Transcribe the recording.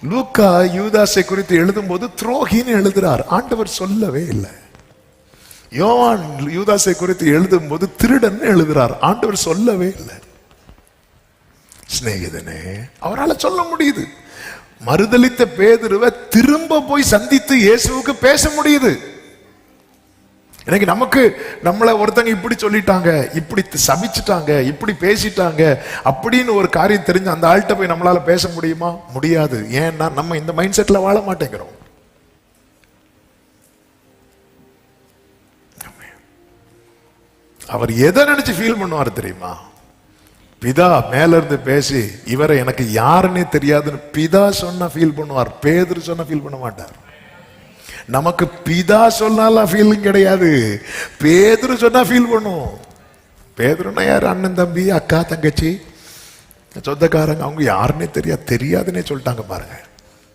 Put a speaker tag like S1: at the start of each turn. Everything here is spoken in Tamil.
S1: லூக்கா யூதாசை குறித்து எழுதும் போது துரோகின்னு எழுதுறார், ஆண்டவர் சொல்லவே இல்லை. யோவான் யூதாசை குறித்து எழுதும் போது திருடன் எழுதுறார், ஆண்டவர் சொல்லவே இல்லை. சிநேகிதனே, அவரால் சொல்ல முடியுது. மறுதலித்த பேதுருவை திரும்ப போய் சந்தித்து இயேசுவுக்கு பேச முடியுது. எனக்கு நமக்கு நம்மளை ஒருத்தங்க இப்படி சொல்லிட்டாங்க, இப்படி சபிச்சுட்டாங்க, இப்படி பேசிட்டாங்க அப்படின்னு ஒரு காரியம் தெரிஞ்சு அந்த ஆள்கிட்ட போய் நம்மளால பேச முடியுமா? முடியாது. ஏன்னா நம்ம இந்த மைண்ட் செட்ல வாழ மாட்டேங்கிறோம். அவர் எதை நினைச்சு ஃபீல் பண்ணுவார் தெரியுமா? பிதா மேல இருந்து பேசி இவரை எனக்கு யாருன்னே தெரியாதுன்னு பிதா சொன்னா ஃபீல் பண்ணுவார், பேதுரு சொன்னா ஃபீல் பண்ண மாட்டார். நமக்கு பிதா சொன்னாலும் ஃபீலிங் கிடையாது, பேதுரு சொன்னா ஃபீல் பண்ணும். பேதுருன்னா யாரு? அண்ணன் தம்பி, அக்கா தங்கச்சி, சொந்தக்காரங்க, அவங்க யாருன்னே தெரியாதுன்னே சொல்லிட்டாங்க பாருங்க.